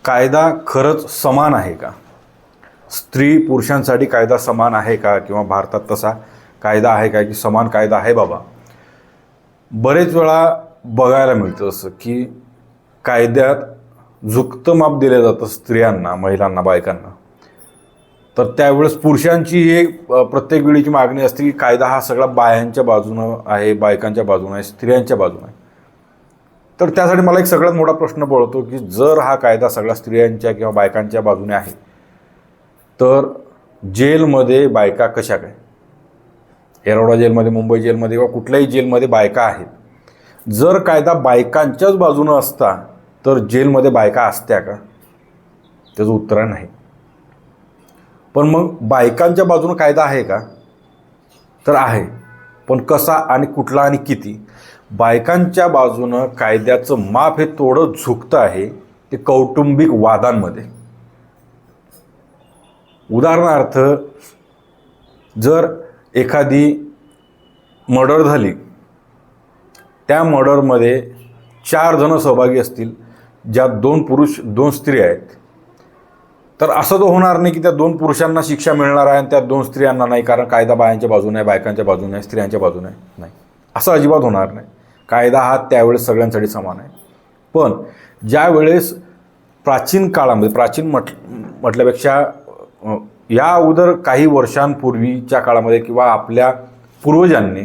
कायदा खरंच समान आहे का? स्त्री पुरुषांसाठी कायदा समान आहे का? किंवा भारतात तसा कायदा आहे का की समान कायदा आहे बाबा? बरेच वेळा बघायला मिळतं असं की कायद्यात झुकतं माप दिलं जातं स्त्रियांना, महिलांना, बायकांना. तर त्यावेळेस पुरुषांची ही प्रत्येक वेळीची मागणी असते की कायदा हा सगळा बायांच्या बाजूनं आहे, बायकांच्या बाजूनं आहे, स्त्रियांच्या बाजूनं आहे. तर त्यासाठी मला एक सगळ्यात मोठा प्रश्न पडतो की जर हा कायदा सगळ्या स्त्रियांच्या किंवा बायकांच्या बाजूने आहे तर जेलमध्ये बायका कशा काय? येरवडा जेलमध्ये, मुंबई जेलमध्ये किंवा कुठल्याही जेलमध्ये बायका आहेत. जर कायदा बायकांच्याच बाजूनं असता तर जेलमध्ये बायका असत्या का? त्याचं उत्तर नाही. पण मग बायकांच्या बाजूनं कायदा आहे का? तर आहे. पण कसा आणि कुठला आणि किती? बायकांच्या बाजूनं कायद्याचं माप हे थोडं झुकतं आहे ते कौटुंबिक वादांमध्ये. उदाहरणार्थ, जर एखादी मर्डर झाली, त्या मर्डरमध्ये 4 जण सहभागी असतील, ज्यात 2 पुरुष 2 स्त्री आहेत, तर असं तर होणार नाही की त्या 2 पुरुषांना शिक्षा मिळणार आहे आणि त्या 2 स्त्रियांना नाही, कारण कायदा बायांच्या बाजूने आहे, बायकांच्या बाजूने आहे, स्त्रियांच्या बाजूने आहे. नाही, असं अजिबात होणार नाही. कायदा हा त्यावेळेस सगळ्यांसाठी समान आहे. पण ज्या वेळेस प्राचीन काळामध्ये, प्राचीन म्हटल्यापेक्षा या अगोदर काही वर्षांपूर्वीच्या काळामध्ये किंवा आपल्या पूर्वजांनी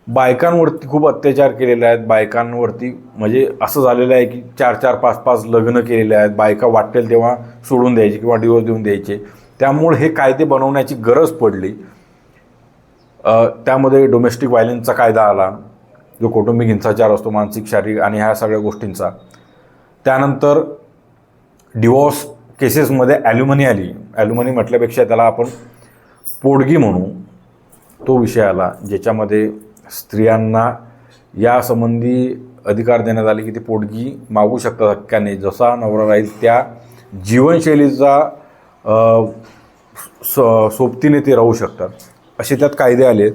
बायकांवरती खूप अत्याचार केलेले आहेत. बायकांवरती म्हणजे असं झालेलं आहे की 4-4, 5-5 लग्न केलेले आहेत. बायका वाटेल तेव्हा सोडून द्यायची किंवा डिवोर्स देऊन द्यायचे. त्यामुळे हे कायदे बनवण्याची गरज पडली. त्यामध्ये डोमेस्टिक व्हायलन्सचा कायदा आला, जो कौटुंबिक हिंसाचार असतो, मानसिक, शारीरिक आणि ह्या सगळ्या गोष्टींचा. त्यानंतर डिवोर्स केसेसमध्ये ॲल्युमनी आली. ॲल्युमनी म्हटल्यापेक्षा त्याला आपण पोटगी म्हणू, तो विषय आला, ज्याच्यामध्ये स्त्रियांना यासंबंधी अधिकार देण्यात आले की ते पोटगी मागू शकतात हक्काने. जसा नवरा राहील त्या जीवनशैलीचा सोबतीने ते राहू शकतात, असे त्यात कायदे आले.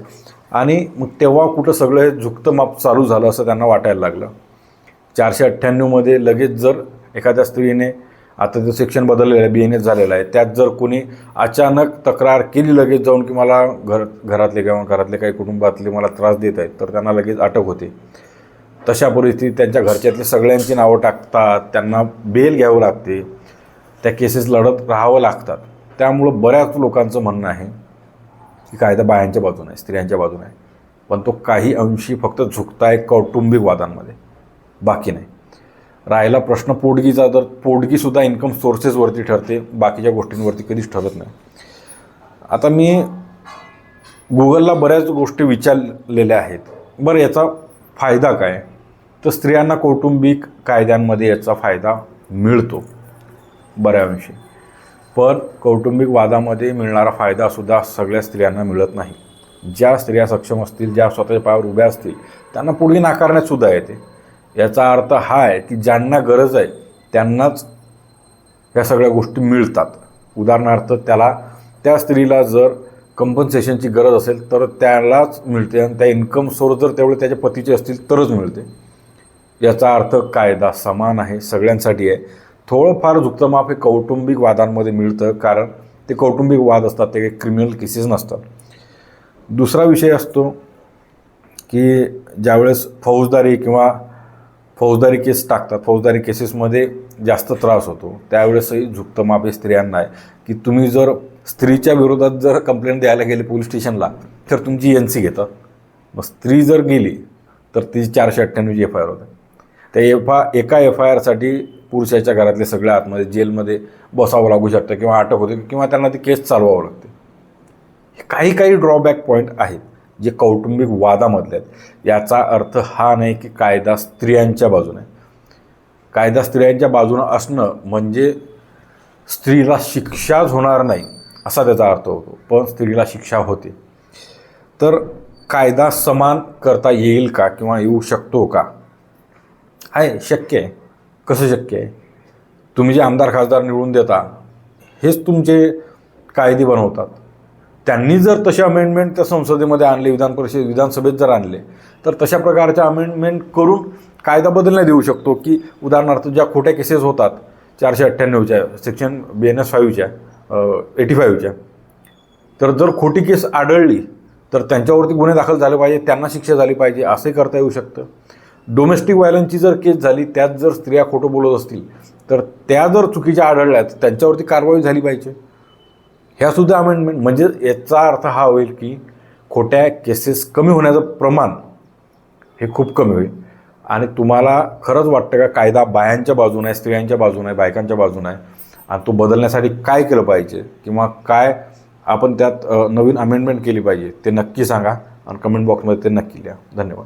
आणि मग तेव्हा कुठं सगळं हे झुकतं माप चालू झालं असं त्यांना वाटायला लागलं. 498मध्ये लगेच जर एखाद्या स्त्रीने, आता ते सेक्शन बदललेलं आहे, BNS झालेलं आहे, त्यात जर कोणी अचानक तक्रार केली लगेच जाऊन की मला घरातले किंवा घरातले काही कुटुंबातले मला त्रास देत आहेत, तर त्यांना लगेच अटक होते. तशा परिस्थितीत त्यांच्या घरच्यातले सगळ्यांची नावं टाकतात, त्यांना बेल घ्यावं लागते, त्या केसेस लढत राहावं लागतात. त्यामुळं बऱ्याच लोकांचं म्हणणं आहे की कायदा बायांच्या बाजूने आहे, स्त्रियांच्या बाजूने आहे. पण तो काही अंशी फक्त झुकता आहे कौटुंबिक वादांमध्ये, बाकी नाही. राहिला प्रश्न पोटगीचा, तर पोटगीसुद्धा इन्कम सोर्सेसवरती ठरते, बाकीच्या गोष्टींवरती कधीच ठरत नाही. आता मी गुगलला बऱ्याच गोष्टी विचारलेल्या आहेत. बरं, याचा फायदा काय? तर स्त्रियांना कौटुंबिक कायद्यांमध्ये याचा फायदा मिळतो बऱ्या अंशी. पण कौटुंबिक वादामध्ये मिळणारा फायदासुद्धा सगळ्या स्त्रियांना मिळत नाही. ज्या स्त्रिया सक्षम असतील, ज्या स्वतःच्या पायावर उभ्या असतील, त्यांना पोटगी नाकारण्यातसुद्धा येते. याचा अर्थ हा आहे की ज्यांना गरज आहे त्यांनाच ह्या सगळ्या गोष्टी मिळतात. उदाहरणार्थ, त्या स्त्रीला जर कंपन्सेशनची गरज असेल तर त्यालाच मिळते, आणि त्या इन्कम सोर्स जर तेवढे त्याच्या पतीचे असतील तरच मिळते. याचा अर्थ कायदा समान आहे, सगळ्यांसाठी आहे. थोडंफार झुकतं माप हे कौटुंबिक वादांमध्ये मिळतं, कारण ते कौटुंबिक वाद असतात, ते काही क्रिमिनल केसेस नसतात. दुसरा विषय असतो की ज्यावेळेस फौजदारी केस टाकतात, फौजदारी केसेसमध्ये जास्त त्रास होतो, त्यावेळेसही झुकतं माप हे स्त्रियांना आहे की तुम्ही जर स्त्रीच्या विरोधात जर कंप्लेंट द्यायला गेले पोलीस स्टेशनला तर तुमची NC घेतात. मग स्त्री जर गेली तर तिची 498ची FIR होते. त्या एका FIRसाठी पुरुषाच्या घरातले सगळे आतमध्ये जेलमध्ये बसावं लागू शकतं किंवा अटक होते किंवा त्यांना ती केस चालवावं लागते. काही ड्रॉबॅक पॉईंट आहेत जे कौटुंबिक वादामधले आहेत. याचा अर्थ हा नाही की कायदा स्त्रियांच्या बाजूने आहे. कायदा स्त्रियांच्या बाजूनं असणं म्हणजे स्त्रीला शिक्षाच होणार नाही असा त्याचा अर्थ होतो, पण स्त्रीला शिक्षा होते. तर कायदा समान करता येईल का किंवा येऊ शकतो का? आहे, शक्य आहे. कसं शक्य आहे? तुम्ही जे आमदार खासदार निवडून देता हेच तुमचे कायदे बनवतात. त्यांनी जर तसे अमेंडमेंट त्या संसदेमध्ये आणले, विधानसभेत जर आणले, तर तशा प्रकारच्या अमेंडमेंट करून कायदा बदलण्यात येऊ शकतो. की उदाहरणार्थ ज्या खोट्या केसेस होतात 498च्या सेक्शन BNS 5च्या 85च्या, तर जर खोटी केस आढळली तर त्यांच्यावरती गुन्हे दाखल झाले पाहिजे, त्यांना शिक्षा झाली पाहिजे, असंही करता येऊ शकतं. डोमेस्टिक व्हायलन्सची जर केस झाली, त्यात जर स्त्रिया खोटं बोलत असतील तर त्या जर चुकीच्या आढळल्या तर त्यांच्यावरती कारवाई झाली पाहिजे. ह्यासुद्धा अमेंडमेंट. म्हणजे याचा अर्थ हा होईल की खोट्या केसेस कमी होण्याचं प्रमाण हे खूप कमी होईल. आणि तुम्हाला खरंच वाटतं का कायदा बायांच्या बाजूने आहे, स्त्रियांच्या बाजूने आहे, बायकांच्या बाजूने आहे, आणि तो बदलण्यासाठी काय केलं पाहिजे किंवा काय आपण त्यात नवीन अमेंडमेंट केली पाहिजे ते नक्की सांगा आणि कमेंट बॉक्समध्ये ते नक्की लिहा. धन्यवाद.